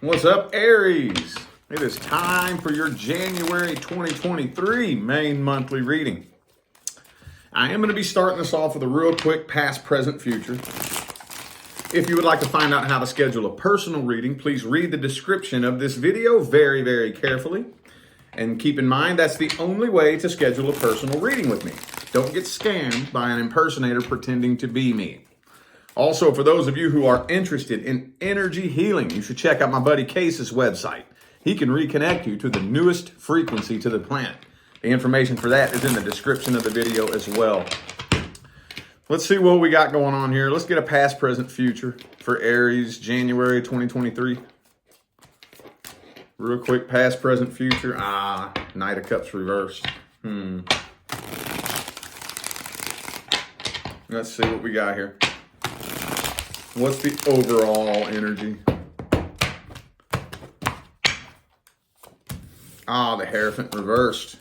What's up, Aries? It is time for your January 2023 main monthly reading. I am going to be starting this off with a real quick past, present, future. If you would like to find out how to schedule a personal reading, please read the description of this video very, very carefully. And keep in mind, that's the only way to schedule a personal reading with me. Don't get scammed by an impersonator pretending to be me. Also, for those of you who are interested in energy healing, you should check out my buddy Case's website. He can reconnect you to the newest frequency to the planet. The information for that is in the description of the video as well. Let's see what we got going on here. Let's get a past, present, future for Aries, January 2023. Real quick, past, present, future. Knight of Cups reversed. Let's see what we got here. What's the overall energy? The Hierophant reversed.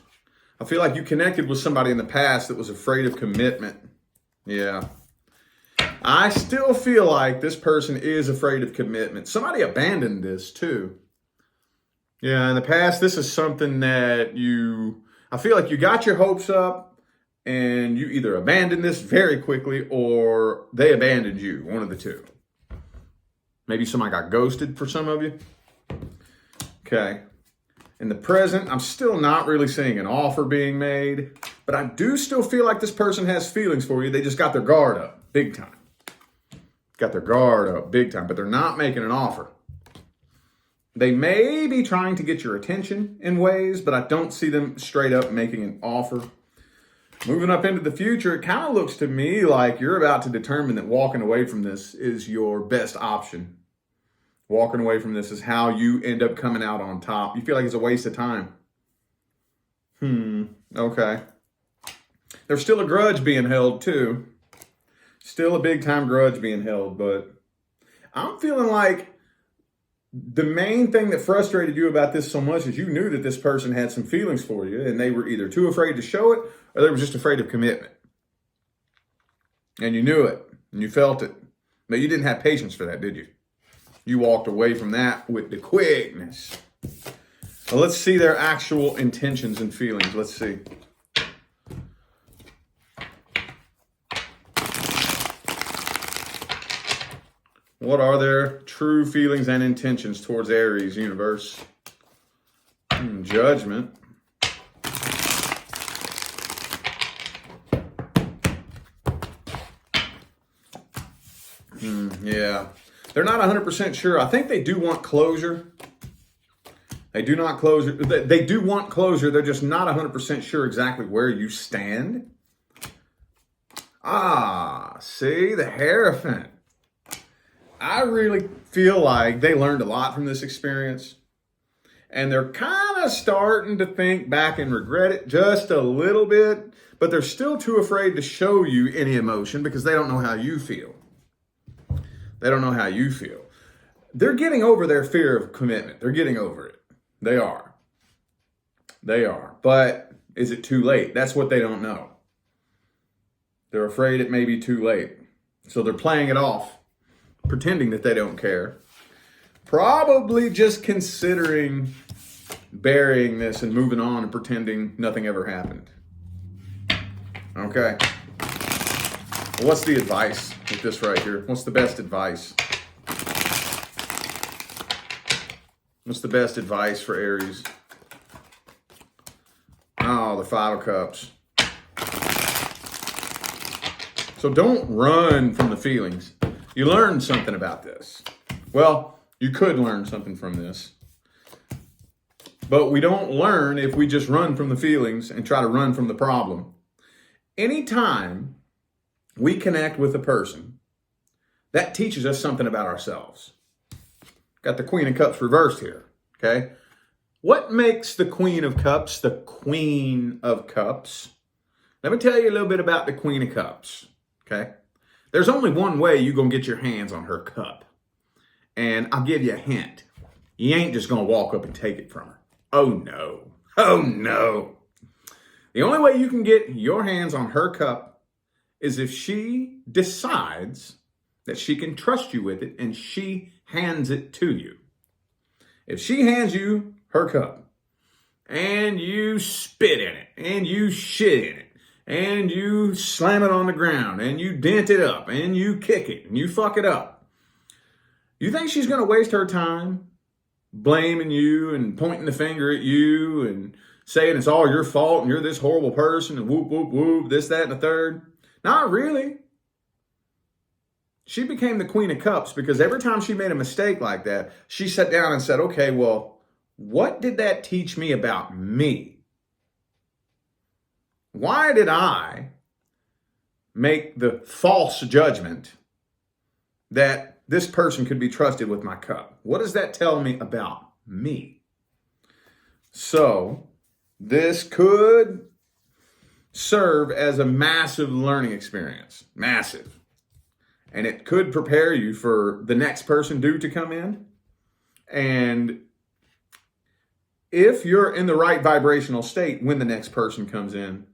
I feel like you connected with somebody in the past that was afraid of commitment. Yeah. I still feel like this person is afraid of commitment. Somebody abandoned this too. Yeah, in the past, this is something that I feel like you got your hopes up and you either abandoned this very quickly or they abandoned you, one of the two. Maybe somebody got ghosted for some of you. Okay. In the present, I'm still not really seeing an offer being made, but I do still feel like this person has feelings for you. They just got their guard up big time. Got their guard up big time, but they're not making an offer. They may be trying to get your attention in ways, but I don't see them straight up making an offer. Moving up into the future, it kind of looks to me like you're about to determine that walking away from this is your best option. Walking away from this is how you end up coming out on top. You feel like it's a waste of time. Okay. There's still a grudge being held too. Still a big time grudge being held, but I'm feeling like the main thing that frustrated you about this so much is you knew that this person had some feelings for you and they were either too afraid to show it or they were just afraid of commitment. And you knew it and you felt it, but you didn't have patience for that, did you? You walked away from that with the quickness. Well, let's see their actual intentions and feelings. Let's see. What are their true feelings and intentions towards Aries, universe? Judgment. Yeah. They're not 100% sure. I think they do want closure. They do want closure. They're just not 100% sure exactly where you stand. See, the Hierophant. I really feel like they learned a lot from this experience. And they're kind of starting to think back and regret it just a little bit. But they're still too afraid to show you any emotion because they don't know how you feel. They don't know how you feel. They're getting over their fear of commitment. They're getting over it. They are. They are. But is it too late? That's what they don't know. They're afraid it may be too late. So they're playing it off, pretending that they don't care. Probably just considering burying this and moving on and pretending nothing ever happened. Okay. What's the advice with this right here? What's the best advice? What's the best advice for Aries? The Five of Cups. So don't run from the feelings. You learned something about this. Well, you could learn something from this. But we don't learn if we just run from the feelings and try to run from the problem. Anytime we connect with a person, that teaches us something about ourselves. Got the Queen of Cups reversed here, okay? What makes the Queen of Cups the Queen of Cups? Let me tell you a little bit about the Queen of Cups, okay? There's only one way you're going to get your hands on her cup. And I'll give you a hint. You ain't just going to walk up and take it from her. Oh, no. Oh, no. The only way you can get your hands on her cup is if she decides that she can trust you with it and she hands it to you. If she hands you her cup and you spit in it and you shit in it and you slam it on the ground and you dent it up and you kick it and you fuck it up, you think she's going to waste her time blaming you and pointing the finger at you and saying it's all your fault and you're this horrible person and whoop, whoop, whoop, this, that, and the third? Not really. She became the Queen of Cups because every time she made a mistake like that, she sat down and said, okay, well, what did that teach me about me? Why did I make the false judgment that this person could be trusted with my cup? What does that tell me about me? So this could serve as a massive learning experience. Massive. And it could prepare you for the next person due to come in. And if you're in the right vibrational state when the next person comes in,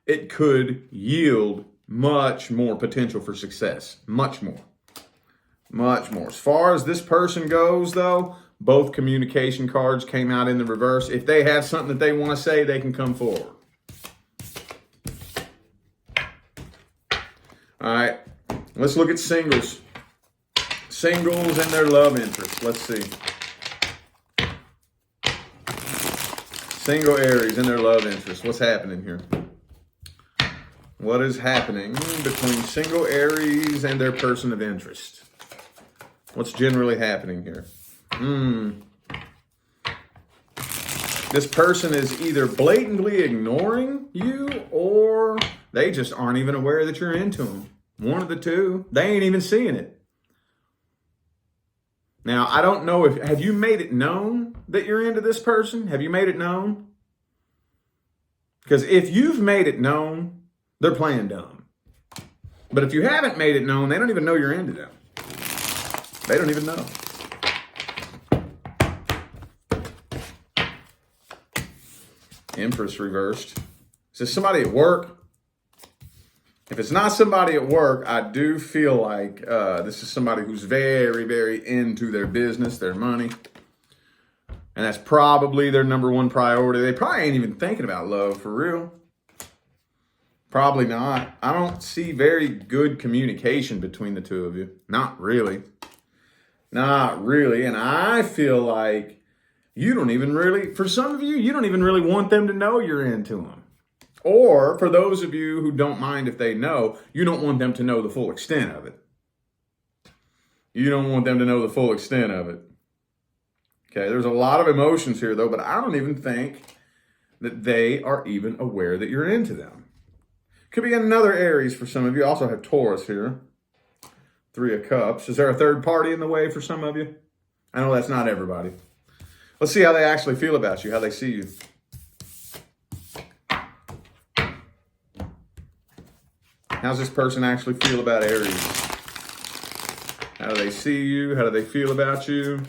it could yield much more potential for success. Much more. Much more. As far as this person goes, though, both communication cards came out in the reverse. If they have something that they want to say, they can come forward. All right. Let's look at singles. Singles and their love interest. Let's see. Single Aries and their love interest. What's happening here? What is happening between single Aries and their person of interest? What's generally happening here? This person is either blatantly ignoring you or they just aren't even aware that you're into them. One of the two. They ain't even seeing it. Now, I don't know if, have you made it known that you're into this person? Have you made it known? Because if you've made it known, they're playing dumb. But if you haven't made it known, they don't even know you're into them. They don't even know. Empress reversed. Is this somebody at work? If it's not somebody at work, I do feel like this is somebody who's very, very into their business, their money. And that's probably their number one priority. They probably ain't even thinking about love for real. Probably not. I don't see very good communication between the two of you. Not really. Not really. And I feel like you don't even really, for some of you, you don't even really want them to know you're into them. Or for those of you who don't mind if they know, you don't want them to know the full extent of it. You don't want them to know the full extent of it. Okay, there's a lot of emotions here though, but I don't even think that they are even aware that you're into them. Could be another Aries for some of you. I also have Taurus here. 3 of Cups. Is there a third party in the way for some of you? I know that's not everybody. Let's see how they actually feel about you, how they see you. How's this person actually feel about Aries? How do they see you? How do they feel about you?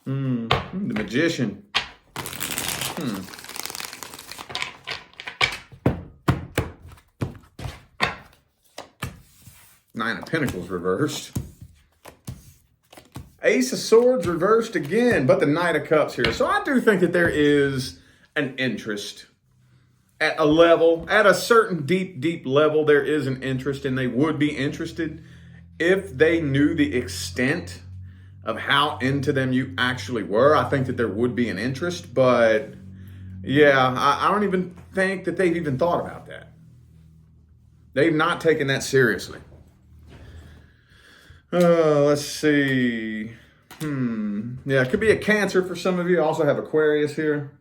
The Magician. Nine of Pentacles reversed. Ace of Swords reversed again, but the Knight of Cups here. So I do think that there is an interest at a level, at a certain deep, deep level, there is an interest, and they would be interested if they knew the extent of how into them you actually were. I think that there would be an interest, but yeah, I don't even think that they've even thought about that. They've not taken that seriously. Let's see. Yeah, it could be a Cancer for some of you. I also have Aquarius here.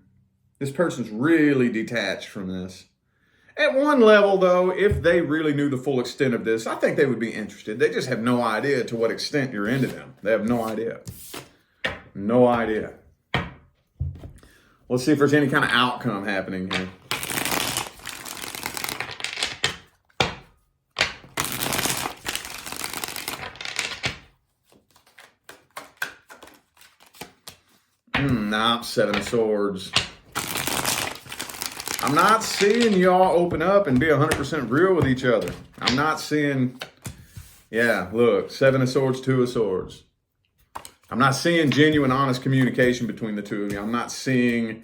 This person's really detached from this. At one level, though, if they really knew the full extent of this, I think they would be interested. They just have no idea to what extent you're into them. They have no idea. No idea. Let's see if there's any kind of outcome happening here. Nah, 7 of Swords. I'm not seeing y'all open up and be 100% real with each other. I'm not seeing, yeah, look, 7 of Swords, 2 of Swords. I'm not seeing genuine, honest communication between the two of you. I'm not seeing,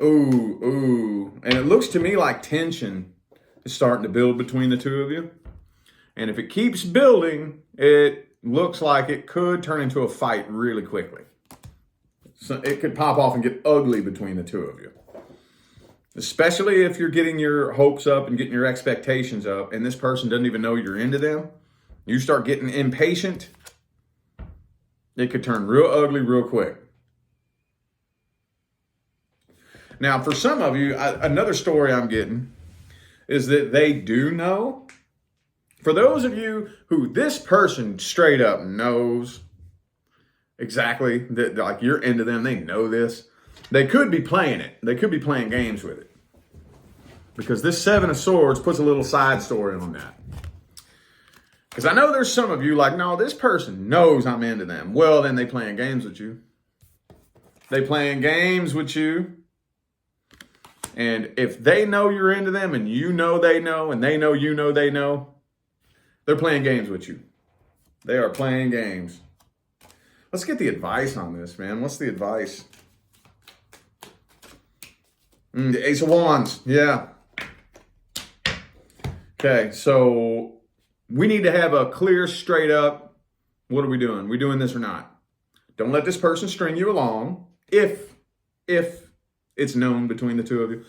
ooh. And it looks to me like tension is starting to build between the two of you. And if it keeps building, it looks like it could turn into a fight really quickly. So it could pop off and get ugly between the two of you. Especially if you're getting your hopes up and getting your expectations up and this person doesn't even know you're into them. You start getting impatient, it could turn real ugly real quick. Now, for some of you, another story I'm getting is that they do know. For those of you who this person straight up knows exactly that, like, you're into them, they know this. They could be playing it. They could be playing games with it. Because this 7 of Swords puts a little side story on that. Because I know there's some of you like, no, this person knows I'm into them. Well, then they playing games with you. They playing games with you. And if they know you're into them and you know they know and they know you know they know, they're playing games with you. They are playing games. Let's get the advice on this, man. What's the advice? The Ace of Wands. Yeah. Okay, so we need to have a clear, straight up, what are we doing? We doing this or not? Don't let this person string you along if it's known between the two of you.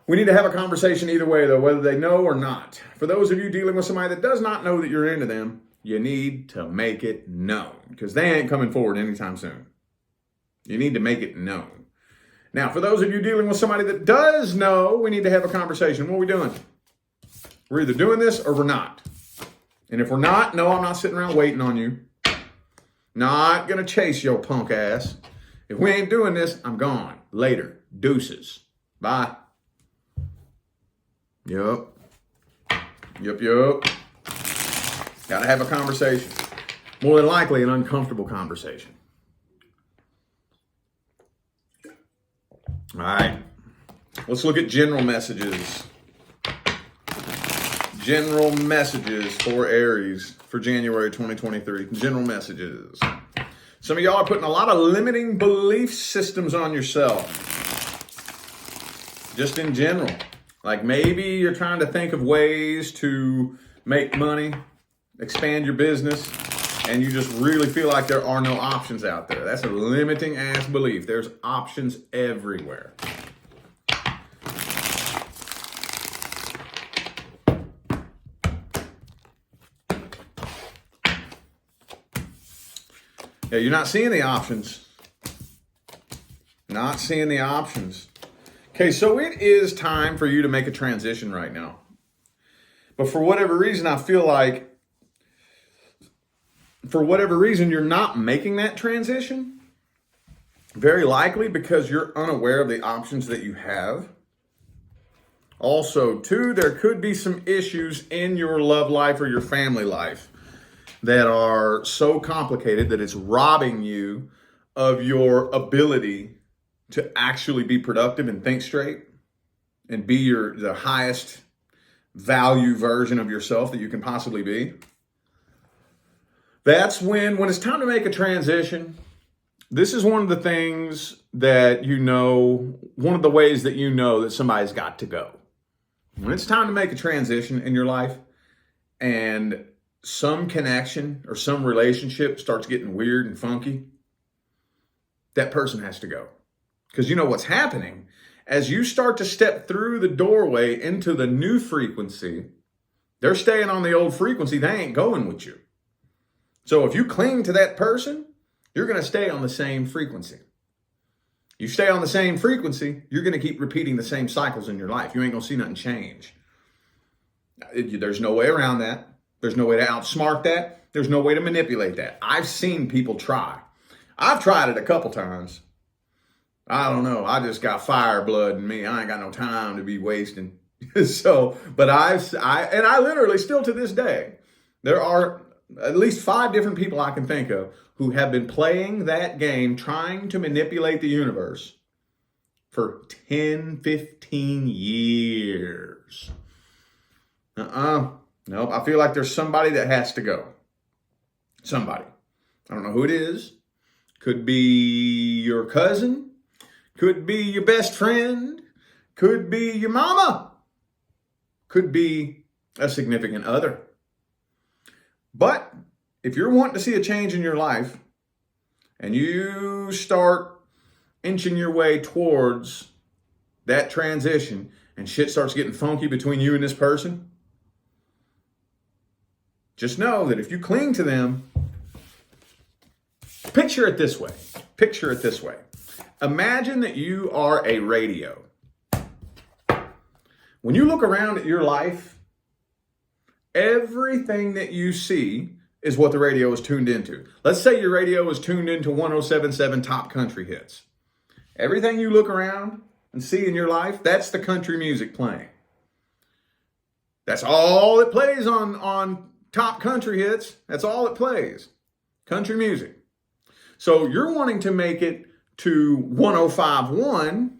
We need to have a conversation either way, though, whether they know or not. For those of you dealing with somebody that does not know that you're into them, you need to make it known because they ain't coming forward anytime soon. You need to make it known. Now, for those of you dealing with somebody that does know, we need to have a conversation. What are we doing? We're either doing this or we're not. And if we're not, no, I'm not sitting around waiting on you. Not going to chase your punk ass. If we ain't doing this, I'm gone. Later. Deuces. Bye. Yup. Got to have a conversation. More than likely, an uncomfortable conversation. All right. Let's look at general messages. General messages for Aries for January 2023. General messages. Some of y'all are putting a lot of limiting belief systems on yourself. Just in general. Like maybe you're trying to think of ways to make money, expand your business, and you just really feel like there are no options out there. That's a limiting ass belief. There's options everywhere. Yeah, you're not seeing the options. Not seeing the options. Okay, so it is time for you to make a transition right now. But for whatever reason, I feel like you're not making that transition. Very likely because you're unaware of the options that you have. Also, too, there could be some issues in your love life or your family life that are so complicated that it's robbing you of your ability to actually be productive and think straight and be the highest value version of yourself that you can possibly be. That's when it's time to make a transition. This is one of the things that one of the ways that that somebody's got to go. When it's time to make a transition in your life and some connection or some relationship starts getting weird and funky, that person has to go. Because you know what's happening? As you start to step through the doorway into the new frequency, they're staying on the old frequency. They ain't going with you. So if you cling to that person, you're going to stay on the same frequency. You stay on the same frequency, you're going to keep repeating the same cycles in your life. You ain't going to see nothing change. There's no way around that. There's no way to outsmart that. There's no way to manipulate that. I've seen people try. I've tried it a couple times. I don't know. I just got fire blood in me. I ain't got no time to be wasting. But I literally still to this day, there are at least 5 different people I can think of who have been playing that game, trying to manipulate the universe for 10, 15 years. Nope. I feel like there's somebody that has to go. Somebody. I don't know who it is. Could be your cousin. Could be your best friend. Could be your mama. Could be a significant other. But if you're wanting to see a change in your life and you start inching your way towards that transition and shit starts getting funky between you and this person, just know that if you cling to them, picture it this way. Picture it this way. Imagine that you are a radio. When you look around at your life, everything that you see is what the radio is tuned into. Let's say your radio is tuned into 107.7 Top Country Hits. Everything you look around and see in your life, that's the country music playing. That's all it plays on Top Country Hits. That's all it plays. Country music. So you're wanting to make it to 105.1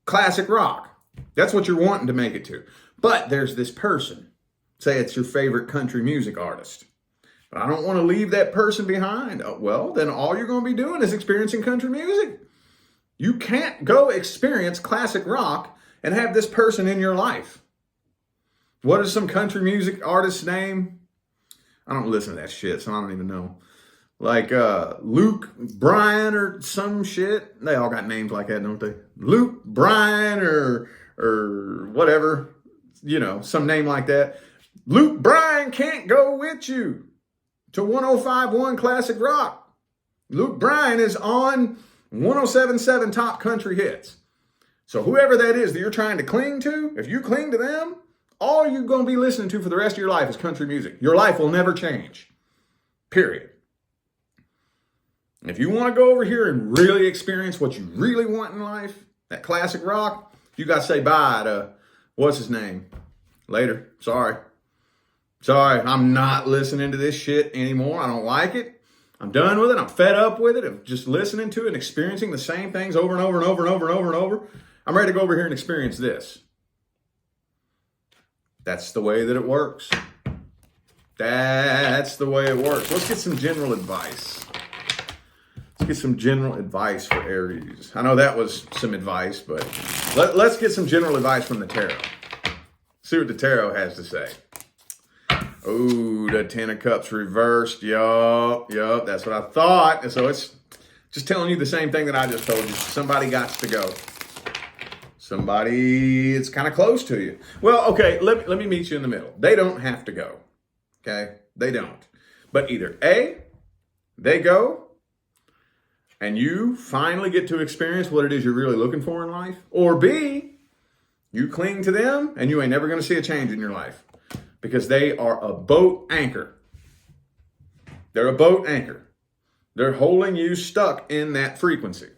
classic rock. That's what you're wanting to make it to. But there's this person. Say it's your favorite country music artist. But I don't want to leave that person behind. Well, then all you're going to be doing is experiencing country music. You can't go experience classic rock and have this person in your life. What is some country music artist's name? I don't listen to that shit, so I don't even know. Like Luke Bryan or some shit. They all got names like that, don't they? Luke Bryan or whatever. You know, some name like that. Luke Bryan can't go with you to 105.1 Classic Rock. Luke Bryan is on 107.7 Top Country Hits. So whoever that is that you're trying to cling to, if you cling to them, all you're going to be listening to for the rest of your life is country music. Your life will never change. Period. If you want to go over here and really experience what you really want in life, that classic rock, you got to say bye to, what's his name? Later. Sorry, I'm not listening to this shit anymore. I don't like it. I'm done with it. I'm fed up with it. Of just listening to it and experiencing the same things over and over and over and over and over and over. I'm ready to go over here and experience this. That's the way that it works. That's the way it works. Let's get some general advice. Let's get some general advice for Aries. I know that was some advice, but let's get some general advice from the tarot. See what the tarot has to say. Oh, the Ten of Cups reversed. Yup, that's what I thought. And so it's just telling you the same thing that I just told you. Somebody got to go. Somebody is kind of close to you. Well, okay, let me meet you in the middle. They don't have to go. Okay? They don't. But either A, they go, and you finally get to experience what it is you're really looking for in life. Or B, you cling to them, and you ain't never going to see a change in your life. Because they are a boat anchor. They're a boat anchor. They're holding you stuck in that frequency.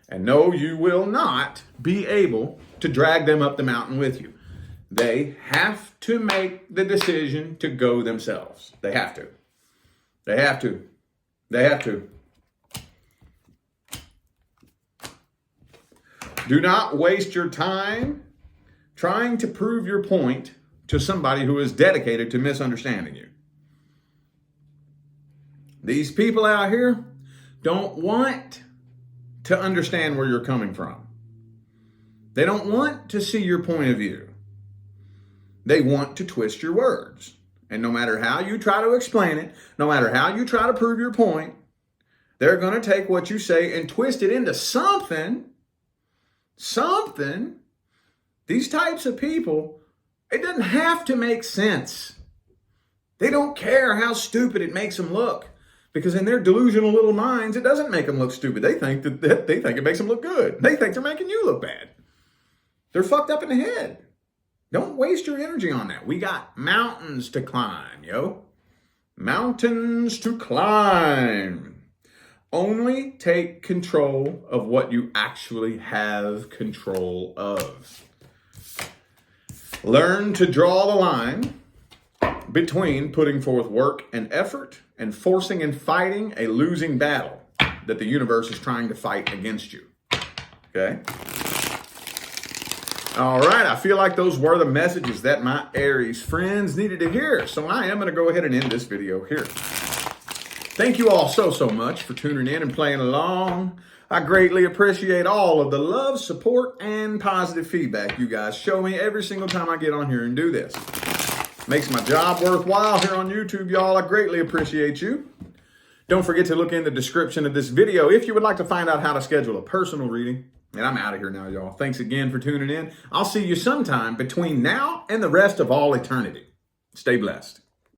And no, you will not be able to drag them up the mountain with you. They have to make the decision to go themselves. They have to. They have to. They have to. Do not waste your time trying to prove your point to somebody who is dedicated to misunderstanding you. These people out here don't want to understand where you're coming from. They don't want to see your point of view. They want to twist your words. And no matter how you try to explain it, no matter how you try to prove your point, they're going to take what you say and twist it into something. These types of people, it doesn't have to make sense. They don't care how stupid it makes them look. Because in their delusional little minds, it doesn't make them look stupid. They think it makes them look good. They think they're making you look bad. They're fucked up in the head. Don't waste your energy on that. We got mountains to climb, yo. Mountains to climb. Only take control of what you actually have control of. Learn to draw the line between putting forth work and effort and forcing and fighting a losing battle that the universe is trying to fight against you. Okay. All right, I feel like those were the messages that my Aries friends needed to hear. So I am going to go ahead and end this video here. Thank you all so much for tuning in and playing along. I greatly appreciate all of the love, support, and positive feedback you guys show me every single time I get on here and do this. Makes my job worthwhile here on YouTube, y'all. I greatly appreciate you. Don't forget to look in the description of this video if you would like to find out how to schedule a personal reading. And I'm out of here now, y'all. Thanks again for tuning in. I'll see you sometime between now and the rest of all eternity. Stay blessed.